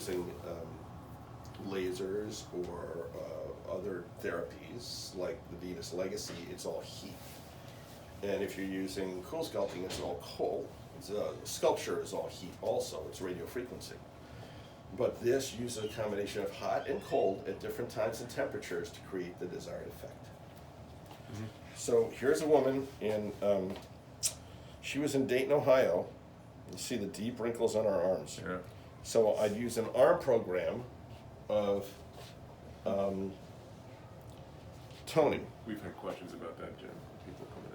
using lasers or other therapies like the Venus Legacy, it's all heat. And if you're using cool sculpting, it's all cold. Sculpture is all heat also, it's radio frequency. But this uses a combination of hot and cold at different times and temperatures to create the desired effect. Mm-hmm. So here's a woman she was in Dayton, Ohio. You see the deep wrinkles on her arms. Yeah. So I'd use an arm program of toning. We've had questions about that, Jim. People coming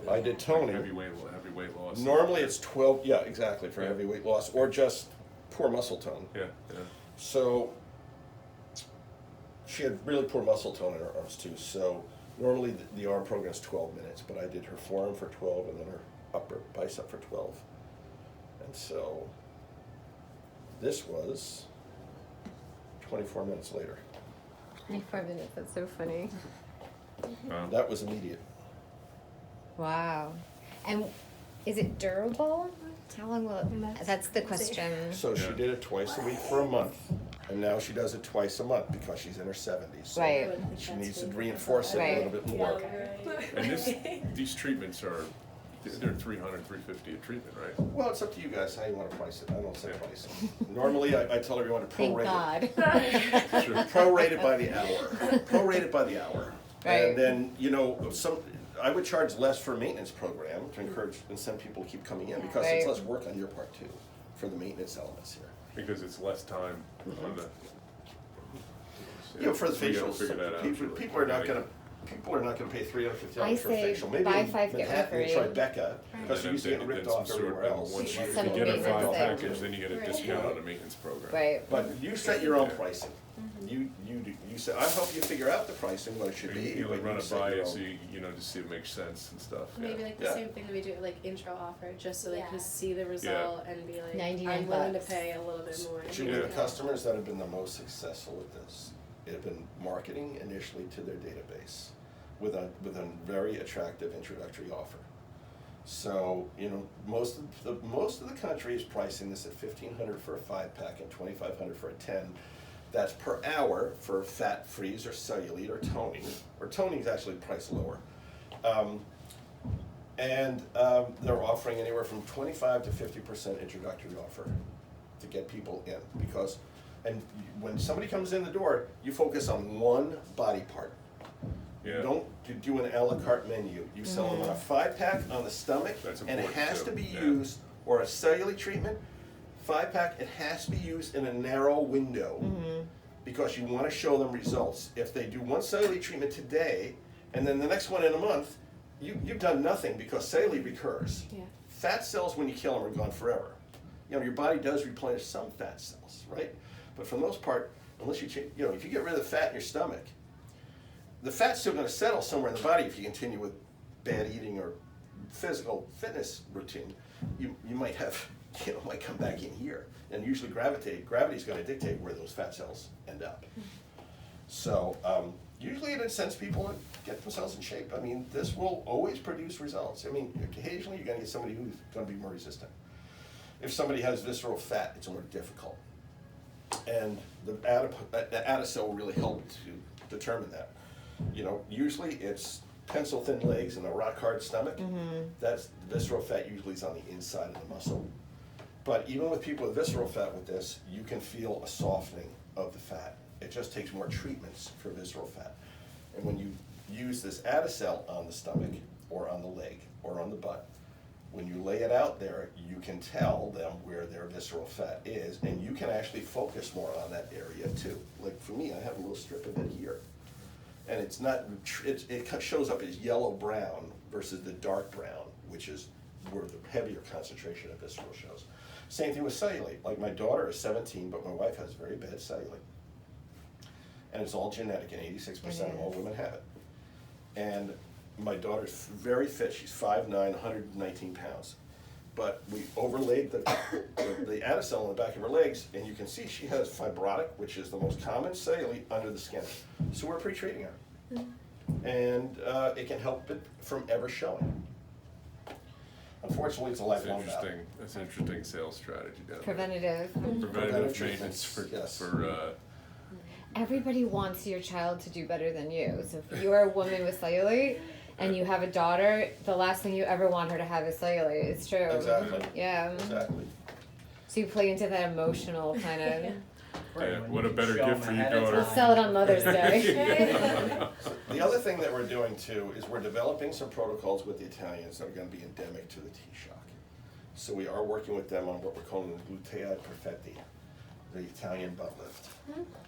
in. I did toning. Heavyweight loss. Normally it's 12, yeah, exactly, for heavy weight loss, or just poor muscle tone. Yeah. So she had really poor muscle tone in her arms too. So normally the arm program is 12 minutes, but I did her forearm for 12 and then her upper bicep for 12. And so this was 24 minutes later. 24 minutes, that's so funny. That was immediate. Wow. And is it durable? How long will it? That's the question. So she did it twice a week for a month, and now she does it twice a month because she's in her 70s. So Right. she needs to reinforce it a little bit more. And these treatments they're $300, $350 a treatment, right? Well, it's up to you guys how you want to price it. I don't set pricing. Normally, I tell everyone to Thank prorate it. God. Sure. Prorated by the hour. Prorated by the hour. Right. And then, I would charge less for a maintenance program to encourage and send people to keep coming in because it's Right. less work on your part too for the maintenance elements here. Because it's less time on the. For the We gotta facials, figure that out. people are not gonna pay $350 I for a say facial. Maybe buy in 5, get one Manhattan, it's free. Tribeca, because you're used to getting ripped off everywhere else. Once you Some get a maintenance 5 thing. package, then you get a discount on the maintenance program. Right. But you set your own pricing. You say, I'll help you figure out the pricing, what it should be. You but run it set by your it own. so to see if it makes sense and stuff. Maybe like the Yeah. same thing that we do, like intro offer, just so they Yeah. can see the result and be like, 99 I'm willing to bucks. pay a little bit more. Julie, the customers that have been the most successful with this have been marketing initially to their database with a very attractive introductory offer. So, most of the country is pricing this at $1,500 for a 5-pack and $2,500 for a 10. That's per hour for fat freeze or cellulite or toning. Or toning is actually priced lower. They're offering anywhere from 25 to 50% introductory offer to get people in. And when somebody comes in the door, you focus on one body part. Yeah. You don't do an a la carte menu. You sell them on a 5-pack on the stomach, That's and it important, has too. to be Yeah. used, or a cellulite treatment, 5-pack, it has to be used in a narrow window because you want to show them results. If they do one cellulite treatment today, and then the next one in a month, you've done nothing because cellulite recurs. Yeah. Fat cells, when you kill them, are gone forever. Your body does replenish some fat cells, right? But for the most part, unless if you get rid of the fat in your stomach, the fat's still going to settle somewhere in the body if you continue with bad eating or physical fitness routine. You might have, might come back in here, and usually gravity's going to dictate where those fat cells end up. So usually it incents people to get themselves in shape. I mean, this will always produce results. I mean, occasionally you're going to get somebody who's going to be more resistant. If somebody has visceral fat, it's more difficult. And the Adacel will really help to determine that. Usually it's pencil thin legs and a rock hard stomach. That's visceral fat usually is on the inside of the muscle. But even with people with visceral fat with this, you can feel a softening of the fat. It just takes more treatments for visceral fat. And when you use this Adacel on the stomach or on the leg or on the butt, when you lay it out there, you can tell them where their visceral fat is, and you can actually focus more on that area too. Like for me, I have a little strip of it here. And it's not, it shows up as yellow-brown versus the dark brown, which is where the heavier concentration of visceral shows. Same thing with cellulite. Like my daughter is 17, but my wife has very bad cellulite. And it's all genetic, and 86% of all women have it. And my daughter's very fit. She's 5'9", 119 pounds. But we overlaid the Adacel on the back of her legs, and you can see she has fibrotic, which is the most common cellulite under the skin. So we're pre-treating her. And it can help it from ever showing. Unfortunately, it's a That's lifelong battle. interesting, that's an interesting sales strategy down there. Preventative. Preventative Preventative maintenance treatments, for, yes. Everybody wants your child to do better than you. So if you're a woman with cellulite and you have a daughter, the last thing you ever want her to have is cellulite. It's true. Exactly. Yeah. Exactly. So you play into that emotional kind of. yeah, what a better gift for your daughter. We'll sell it on Mother's Day. The other thing that we're doing too is we're developing some protocols with the Italians that are gonna be endemic to the T-shock. So we are working with them on what we're calling the gluteal perfetti, the Italian butt lift.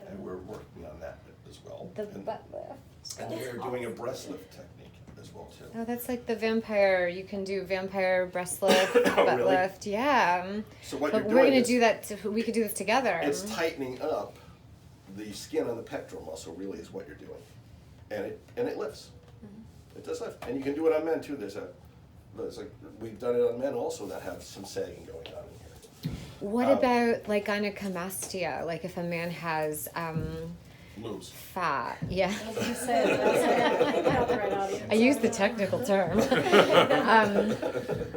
And we're working on that as well. The And- butt lift. And we're doing a breast lift technique as well too. Oh, that's like the vampire. You can do vampire breast lift, Oh, butt really? lift. Yeah. So what But you're we're doing gonna is, do that. We could do this together. it's tightening up the skin on the pectoral muscle really is what you're doing. And it lifts. It does lift. And you can do it on men too. We've done it on men also that have some sagging going on in here. What about like gynecomastia? Like if a man has Moves. fat. Yeah. I was gonna say, that's not the right audience. I use the technical term.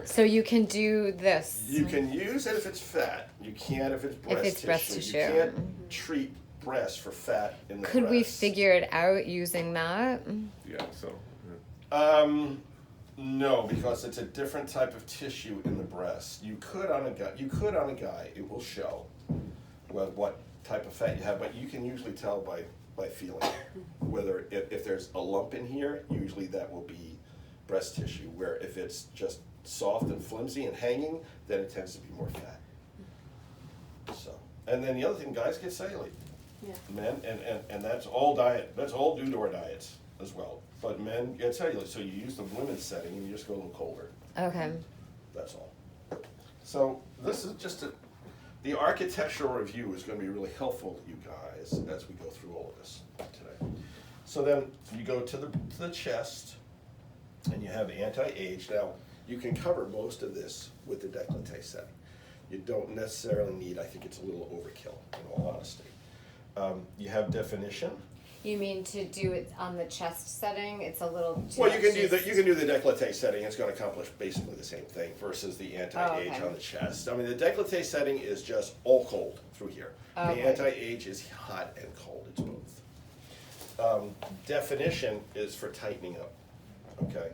So you can do this. You can use it if it's fat. You can't if it's breast If it's breast You tissue. can't treat breast for fat in the Could we breast. figure it out using that? Yeah, so, yeah. No, because it's a different type of tissue in the breast. You could on a guy. It will show what type of fat you have, but you can usually tell by feeling whether if there's a lump in here, usually that will be breast tissue. Where if it's just soft and flimsy and hanging, then it tends to be more fat. So, and then the other thing, guys get cellulite. Yeah. Men, and that's all diet, that's all due to our diets as well. But men get cellulite, so you use the women's setting and you just go a little colder, Okay. that's all. So this is just the architectural review is gonna be really helpful to you guys as we go through all of this today. So then you go to the chest and you have anti-age. Now, you can cover most of this with the décolleté setting. You don't necessarily need, I think it's a little overkill, in all honesty. You have definition. You mean to do it on the chest setting? It's a little too Well, you much can do the décolleté setting. It's going to accomplish basically the same thing versus the anti-age okay. on the chest. I mean, the décolleté setting is just all cold through here. Okay. The anti-age is hot and cold. It's both. Definition is for tightening up. Okay,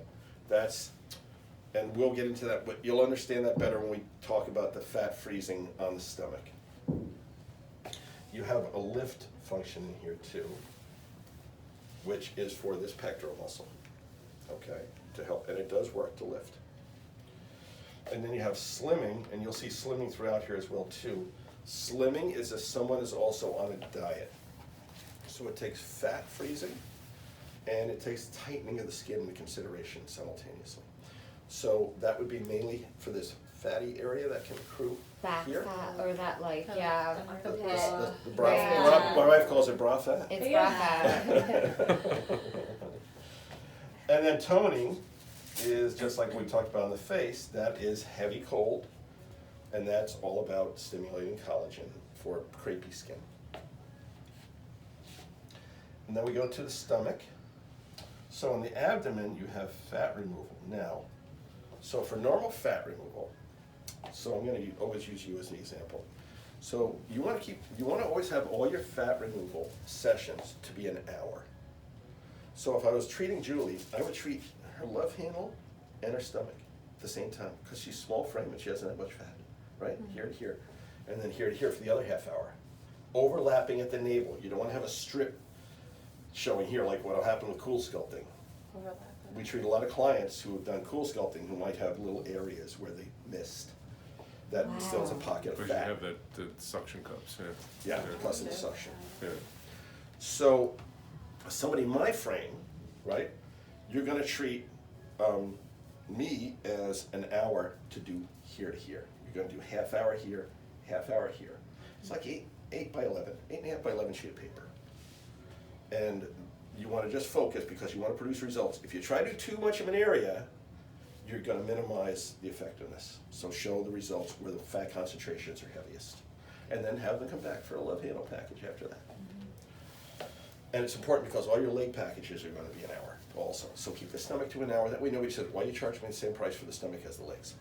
and we'll get into that, but you'll understand that better when we talk about the fat freezing on the stomach. You have a lift function in here too, which is for this pectoral muscle, okay, to help, and it does work to lift. And then you have slimming, and you'll see slimming throughout here as well too. Slimming is if someone is also on a diet. So it takes fat freezing, and it takes tightening of the skin into consideration simultaneously. So that would be mainly for this fatty area that can accrue back here. fat or that like Oh, yeah. the The armpit. bra, Yeah. my wife calls it bra fat. It's Yeah. bra fat. And then toning is just like we talked about on the face, that is heavy cold, and that's all about stimulating collagen for crepey skin. And then we go to the stomach. So in the abdomen, you have fat removal. Now, so for normal fat removal, so I'm gonna always use you as an example. So you wanna always have all your fat removal sessions to be an hour. So if I was treating Julie, I would treat her love handle and her stomach at the same time, because she's small frame and she doesn't have much fat, right? Here to here, and then here to here for the other half hour. Overlapping at the navel, you don't wanna have a strip showing here like what'll happen with cool sculpting. Overlap. We treat a lot of clients who have done cool sculpting who might have little areas where they missed. That still is a Wow. pocket of Because you fat. have the suction cups, yeah. Yeah, plus in the suction. Yeah. So, somebody my frame, right, you're gonna treat me as an hour to do here to here. You're gonna do half hour here, half hour here. It's like 8 by 11, 8.5 by 11 sheet of paper. And you wanna just focus because you wanna produce results. If you try to do too much of an area, you're gonna minimize the effectiveness. So show the results where the fat concentrations are heaviest. And then have them come back for a love handle package after that. And it's important because all your leg packages are gonna be an hour also. So keep the stomach to an hour. That way nobody says, why you charge me the same price for the stomach as the legs?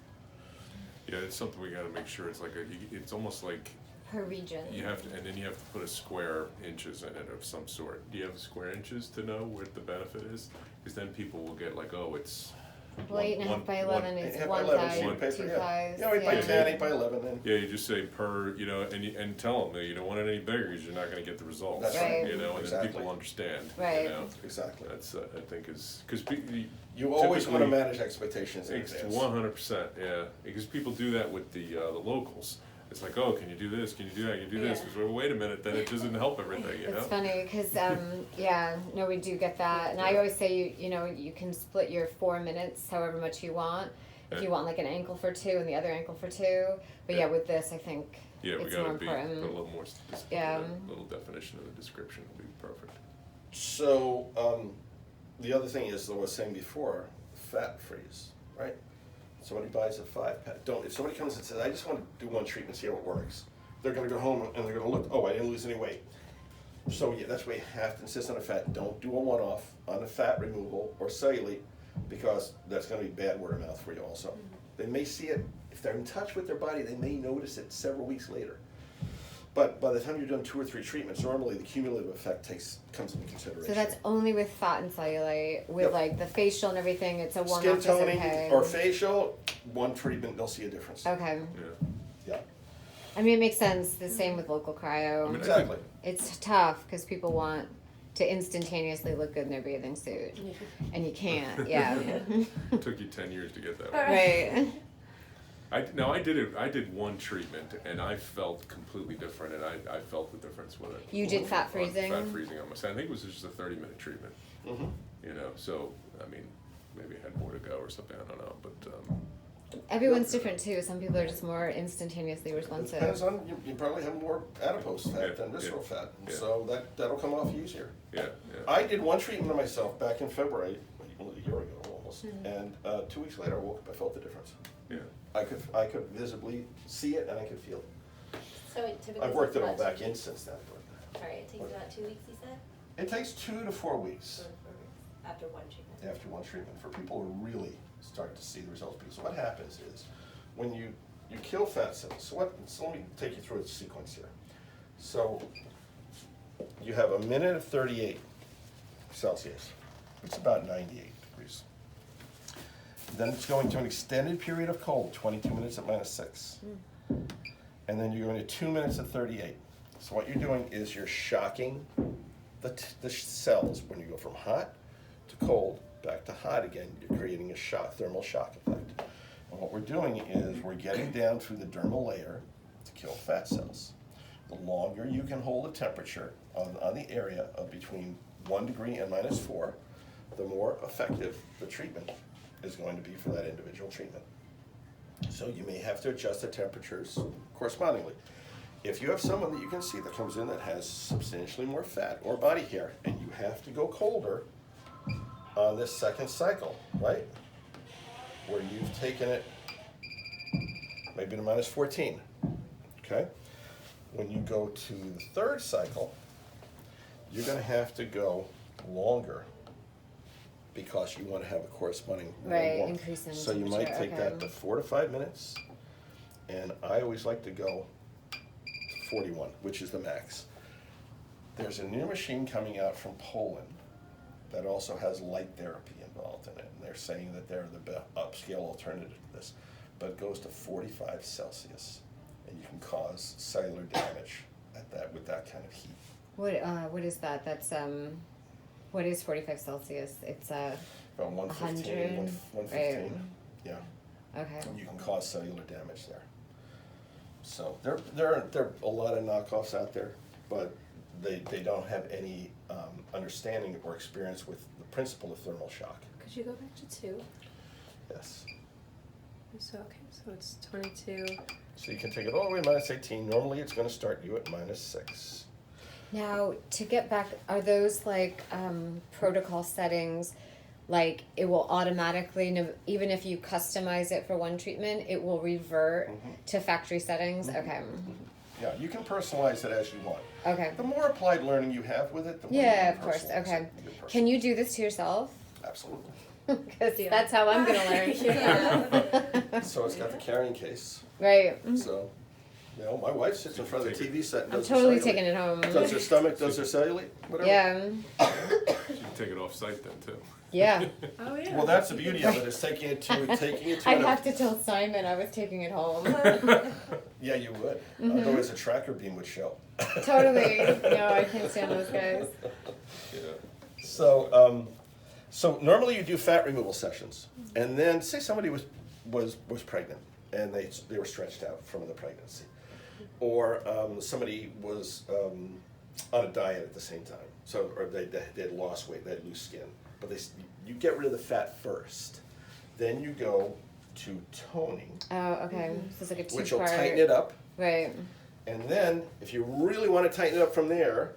Yeah, it's something we gotta make sure, it's like, it's almost like, Per region. you have to, and then you have to put a square inches in it of some sort. Do you have square inches to know what the benefit is? Cause then people will get like, oh, it's. Well, 8.5 by 11 is 8.5 by one 11 thigh, sheet of paper, two yeah. thighs. You know, 8 by yeah. 10, 8 by 11, and Yeah, you just say per, you know, and tell them that you don't want it any bigger, cause you're not gonna get the results. That's right. You know, and then Exactly. people understand, Right. you know? exactly. That's, I think is, cause You always want to typically- manage expectations in advance. 100%, yeah, because people do that with the locals. It's like, oh, can you do this, can you do that, can you do this? Yeah. It's, well, wait a minute, then it doesn't help everything, you know? It's funny because yeah, no, we do get that, and I always say you know you can split your 4 minutes however much you want. If you want like an ankle for 2 and the other ankle for 2, but yeah, with this I think Yeah, we it's more gotta put a important. little more, Yeah. a little definition of the description would be perfect. So, the other thing is, though, I was saying before, fat freeze, right? Somebody buys a 5-pack, if somebody comes and says, I just want to do one treatment, see how it works, they're gonna go home and they're gonna look, oh, I didn't lose any weight. So, yeah, that's why you have to insist on a fat, don't do a one-off on a fat removal or cellulite, because that's gonna be bad word of mouth for you also. They may see it, if they're in touch with their body, they may notice it several weeks later. But by the time you're done 2 or 3 treatments, normally the cumulative effect comes into consideration. So that's only with fat and cellulite. With Yep. like the facial and everything, it's a one-off. Skin is toning okay. or facial, one treatment, they'll see a difference. Okay, Yeah. Yeah, I mean it makes sense. The same with local cryo. I mean, exactly. It's tough because people want to instantaneously look good in their bathing suit, and you can't. Yeah. It took you 10 years to get that. Right. I did one treatment and I felt completely different, and I felt the difference with it. You did fat On freezing? Fat freezing on my side. I think it was just a 30-minute treatment, Mhm. you know, so, I mean, maybe I had more to go or something, I don't know, but, Everyone's different too. Some people are just more instantaneously It responsive. depends on, you probably have more adipose fat Yeah, than visceral yeah, fat, yeah. so that'll come off easier. yeah, yeah. I did one treatment on myself back in February, a year ago almost, and 2 weeks later I woke up, I felt the difference. Yeah. I could visibly see it and I could feel it. So it typically. I've worked it takes all about back 2 in weeks. since then, but Sorry, it takes about 2 weeks, you said? it takes 2 to 4 weeks After one treatment. after one treatment for people to really start to see the results. Because what happens is, when you kill fat cells, so let me take you through a sequence here. So, you have a minute of 38 Celsius, it's about 98 degrees. Then it's going to an extended period of cold, 22 minutes at -6. And then you're going to 2 minutes at 38. So what you're doing is you're shocking the cells. When you go from hot to cold, back to hot again, you're creating a thermal shock effect. And what we're doing is we're getting down through the dermal layer to kill fat cells. The longer you can hold a temperature on the area of between 1 degree and -4, the more effective the treatment is going to be for that individual treatment. So you may have to adjust the temperatures correspondingly. If you have someone that you can see that comes in that has substantially more fat or body hair, and you have to go colder on this second cycle, right? Where you've taken it maybe to -14, okay? When you go to the third cycle, you're gonna have to go longer because you wanna have a corresponding Right, warmth. increase in So you might temperature, take that okay. to 4 to 5 minutes, and I always like to go to 41, which is the max. There's a new machine coming out from Poland that also has light therapy involved in it, and they're saying that they're the upscale alternative to this, but it goes to 45 Celsius, and you can cause cellular damage with that kind of heat. What is that? That's what is 45 Celsius? It's About 115, 100, 115, yeah. okay. And you can cause cellular damage there. So there are a lot of knockoffs out there, but they don't have any understanding or experience with the principle of thermal shock. Could you go back to 2? Yes. So, okay, so it's 22. So you can take it all the way to -18. Normally it's going to start you at -6. Now, to get back, are those like protocol settings? Like it will automatically, even if you customize it for one treatment, it will revert to factory settings. Okay. Yeah, you can personalize it as you want. Okay. The more applied learning you have with it, the more you Yeah, can of course. personalize Okay. it. You can Can you do this to yourself? Absolutely. Because Deal. that's how I'm gonna learn. Yeah. So it's got the carrying case. Right. So, you know, my wife sits in front of the TV set and I'm does her totally cellulite. taking it home. Does her stomach, does her cellulite, whatever. Yeah. You can take it off site then too. Yeah. Oh, yeah. Well, that's the beauty of it, is taking it to I'd an- have to tell Simon I was taking it home. Yeah, you would. Mm-hmm. Otherwise, a tracker beam would show. Totally. No, I can't stand those guys. Yeah. So, so normally you do fat removal sessions, and then say somebody was pregnant and they were stretched out from the pregnancy, or somebody was on a diet at the same time. So, or they had lost weight, they had loose skin, but you get rid of the fat first, then you go to toning, Oh, okay. So it's like a two-part. which will tighten it up. Right. And then, if you really want to tighten it up from there,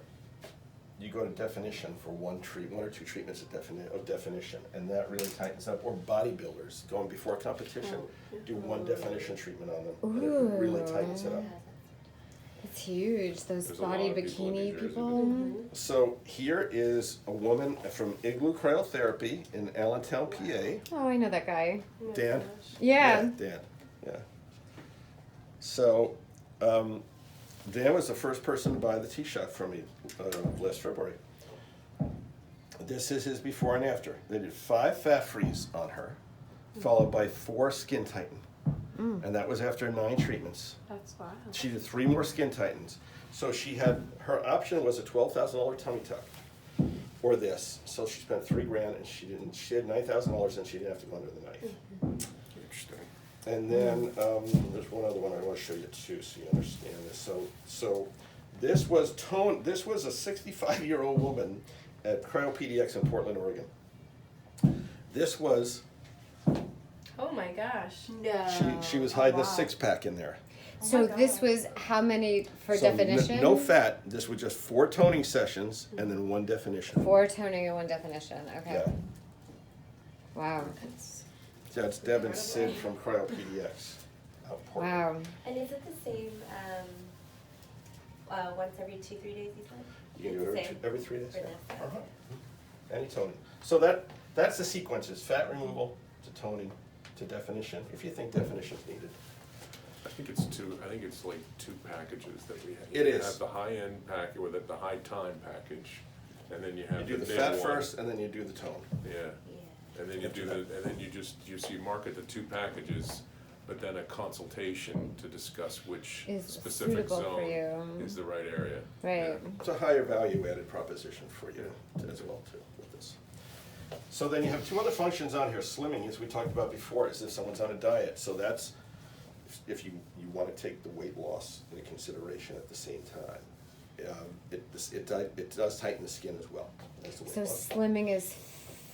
you go to definition for one or two treatments of definition, and that really tightens up. Or bodybuilders going before competition, do one definition treatment on them, and it really tightens it up. It's huge. Those There's a body lot of people in bikini New Jersey people. So here is a woman from Igloo Cryotherapy in Allentown, PA. Oh, I know that guy. Oh my Dan? gosh. Yeah. Dan. Yeah. So, Dan was the first person to buy the T-shot from me last February. This is his before and after. They did 5 fat frees on her, followed by 4 skin tighten. And that was after 9 treatments. That's wild. She did 3 more skin tightens. So she had, her option was a $12,000 tummy tuck or this. So she spent $3,000 and she had $9,000 and she didn't have to go under the knife. Interesting. And then there's one other one I want to show you too, so you understand this. So this was This was a 65-year-old woman at CryoPDX in Portland, Oregon. This was Oh my gosh. No. she was hiding a 6-pack in there. So my this God. was how many for So definition? no fat. This was just 4 toning sessions and then 1 definition. 4 toning and 1 definition. Okay. Yeah. Wow. That's Yeah, it's Deb and Sid from CryoPDX out in Portland. Wow. And is it the same, once every 2-3 days, you said? You can do It's it the every same 3 days. for Yeah. this, Uh-huh. okay. Any toning. So that's the sequences: fat removal to toning to definition. If you think definition's needed. I think it's two. I think it's like 2 packages that we have. It You is. have the high-end package or the high-time package, and then you You have do the mid fat one. first, and then you do the tone. Yeah, Yeah. and then you After do that. and then you market the 2 packages, but then a consultation to discuss which Is specific suitable for zone you. is the right area. Right. It's a higher value added proposition for you as well too with this. So then you have 2 other functions on here. Slimming, as we talked about before, is if someone's on a diet. So that's if you want to take the weight loss into consideration at the same time. It does tighten the skin as well. That's the weight So loss. slimming is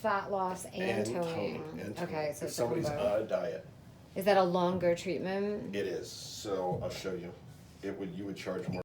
fat loss and toning. and Okay, toning. so If it's a somebody's combo. on a diet, Is that a longer treatment? it is. So I'll show you. You would charge more.